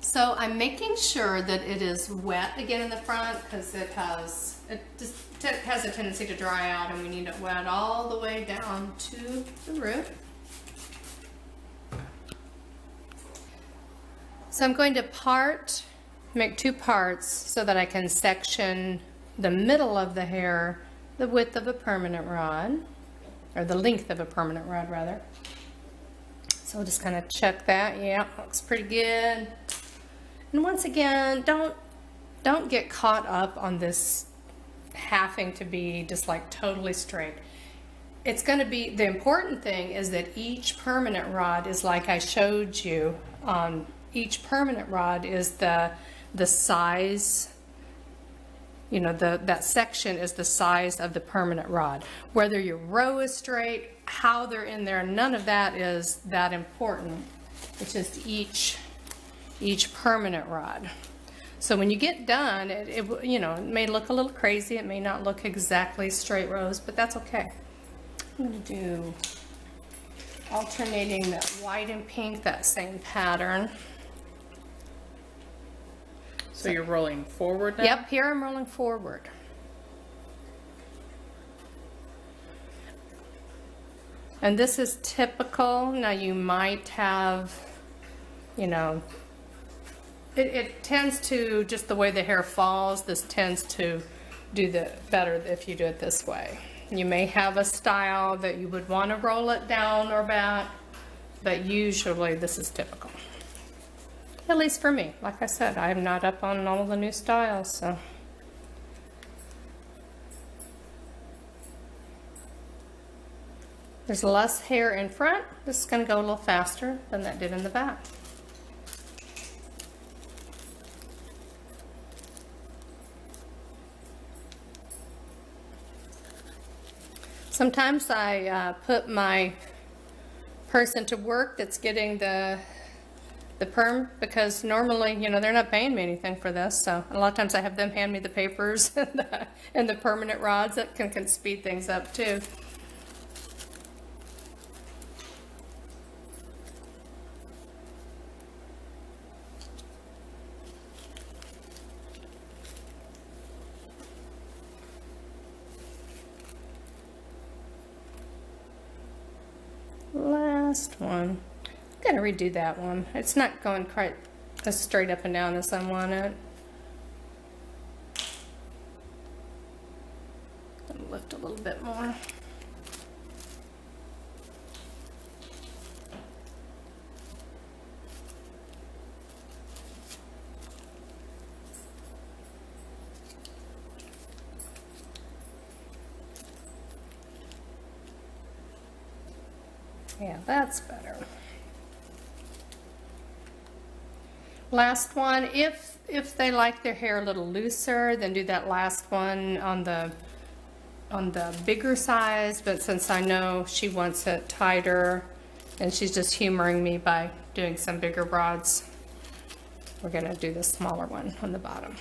So I'm making sure that it is wet again in the front because it has a tendency to dry out, and we need it wet all the way down to the root. So I'm going to make two parts so that I can section the middle of the hair the width of a permanent rod, or the length of a permanent rod rather. So we'll just kind of check that. Yeah, looks pretty good. And once again, don't get caught up on this having to be just like totally straight. It's going to be, the important thing is that each permanent rod is like I showed you. Each permanent rod is the size, you know, that section is the size of the permanent rod. Whether your row is straight, how they're in there, none of that is that important. It's just each permanent rod. So when you get done, it you know, it may look a little crazy. It may not look exactly straight rows, but that's okay. I'm going to do alternating that white and pink, that same pattern. So you're rolling forward now? Yep, here I'm rolling forward. And this is typical. Now you might have, you know, it tends to, just the way the hair falls, this tends to do the better if you do it this way. You may have a style that you would want to roll it down or back, but usually this is typical. At least for me. Like I said, I'm not up on all the new styles, so. There's less hair in front. This is going to go a little faster than that did in the back. Sometimes I put my person to work that's getting the perm, because normally, you know, they're not paying me anything for this, so a lot of times I have them hand me the papers and the permanent rods. That can speed things up too. Last one. I'm gonna redo that one. It's not going quite as straight up and down as I want it. Gonna lift a little bit more. Yeah, that's better. Last one, if they like their hair a little looser, then do that last one on the bigger size, but since I know she wants it tighter and she's just humoring me by doing some bigger rods, we're gonna do the smaller one on the bottom.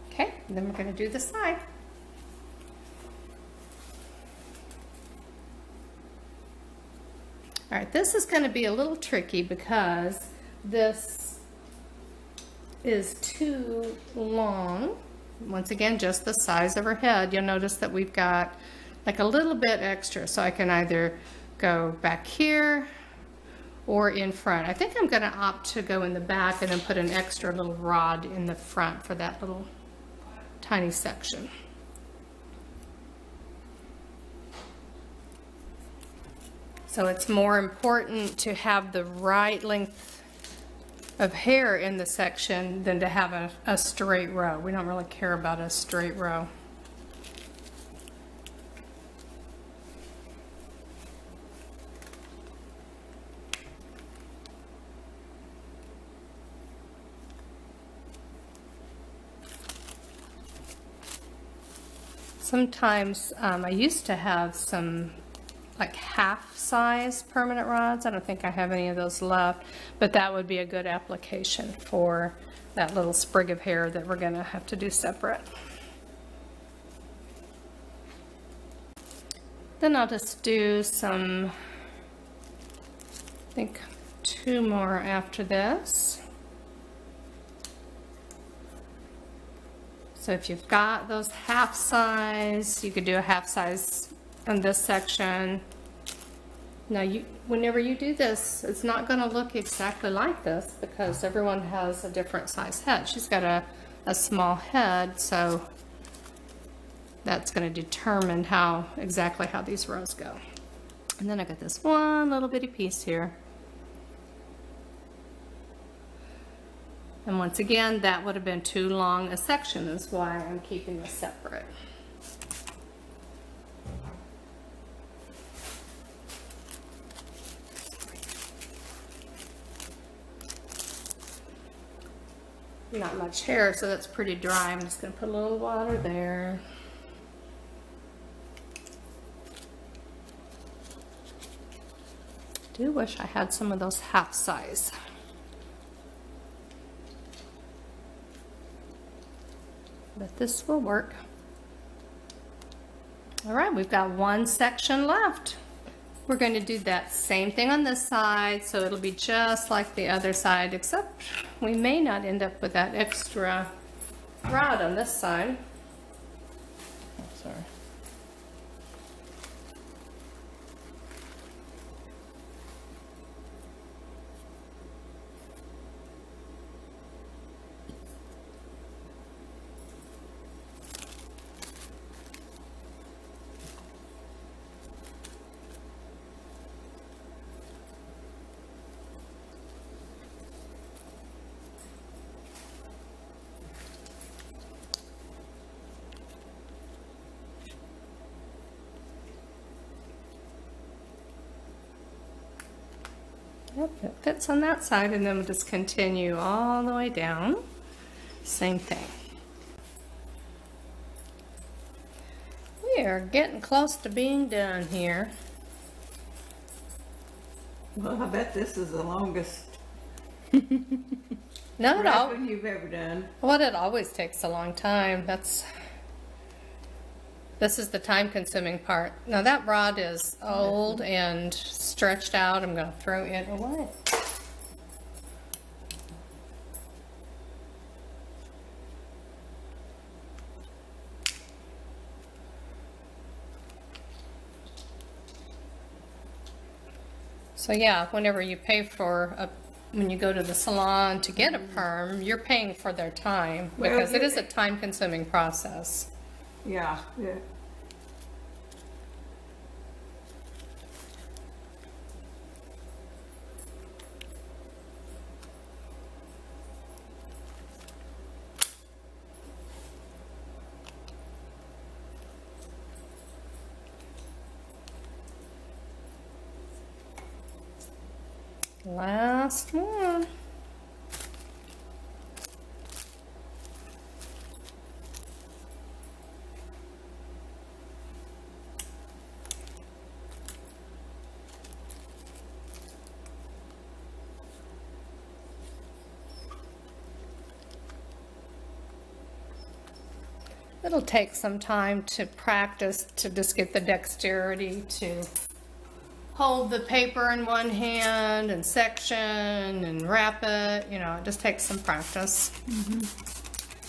Okay, and then we're going to do the side. All right, this is going to be a little tricky because this is too long. Once again, just the size of her head. You'll notice that we've got like a little bit extra, so I can either go back here or in front. I think I'm going to opt to go in the back and then put an extra little rod in the front for that little tiny section. So it's more important to have the right length of hair in the section than to have a straight row. We don't really care about a straight row. Sometimes I used to have some like half-size permanent rods. I don't think I have any of those left, but that would be a good application for that little sprig of hair that we're going to have to do separate. Then I'll just do some, I think 2 more after this. So if you've got those half size, you could do a half size on this section. Now, whenever you do this, it's not going to look exactly like this because everyone has a different size head. She's got a small head, so that's going to determine exactly how these rows go. And then I got this one little bitty piece here. And once again, that would have been too long a section, is why I'm keeping this separate. Not much hair, so that's pretty dry. I'm just going to put a little water there. I do wish I had some of those half size. But this will work. All right, we've got one section left. We're going to do that same thing on this side, so it'll be just like the other side, except we may not end up with that extra rod on this side. Oh, sorry. Yep, it fits on that side, and then we'll just continue all the way down. Same thing. We are getting close to being done here. Well, I bet this is the longest No, it all, wrapping you've ever done. well, it always takes a long time. This is the time-consuming part. Now that rod is old and stretched out. I'm going to throw it away. So yeah, whenever you pay when you go to the salon to get a perm, you're paying for their time because it is a time-consuming process. Yeah, yeah. Last one. It'll take some time to practice to just get the dexterity to hold the paper in one hand and section and wrap it. You know, it just takes some practice.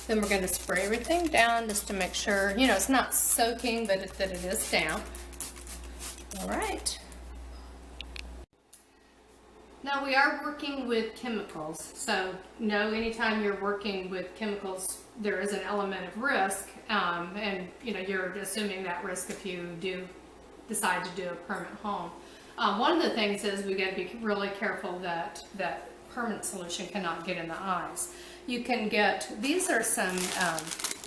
Then we're going to spray everything down just to make sure, you know, it's not soaking, but that it is damp. All right. Now we are working with chemicals, so know anytime you're working with chemicals, there is an element of risk, and you know, you're assuming that risk if you do decide to do a permanent home. One of the things is we got to be really careful that permanent solution cannot get in the eyes. You can get, these are some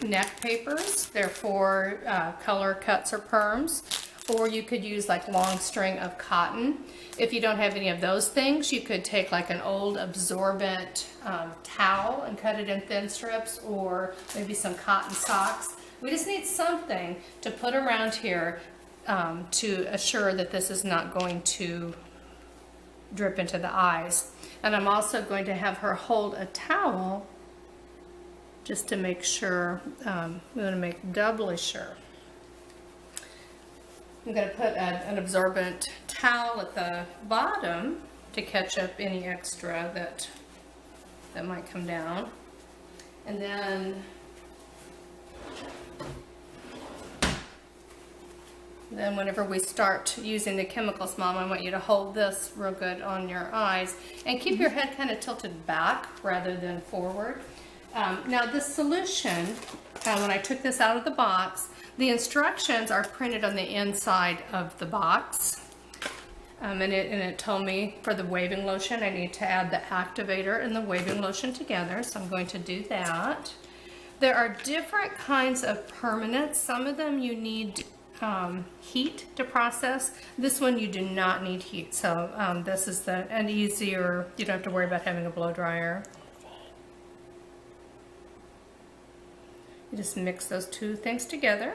neck papers. They're for color cuts or perms, or you could use like long string of cotton. If you don't have any of those things, you could take like an old absorbent towel and cut it in thin strips, or maybe some cotton socks. We just need something to put around here to assure that this is not going to drip into the eyes. And I'm also going to have her hold a towel just to make sure, we want to make doubly sure. I'm going to put an absorbent towel at the bottom to catch up any extra that might come down. And then whenever we start using the chemicals, Mom, I want you to hold this real good on your eyes and keep your head kind of tilted back rather than forward. Now this solution, when I took this out of the box, the instructions are printed on the inside of the box. And it told me for the waving lotion, I need to add the activator and the waving lotion together. So I'm going to do that. There are different kinds of permanents. Some of them you need heat to process. This one you do not need heat. So this is an easier, you don't have to worry about having a blow dryer. You just mix those two things together.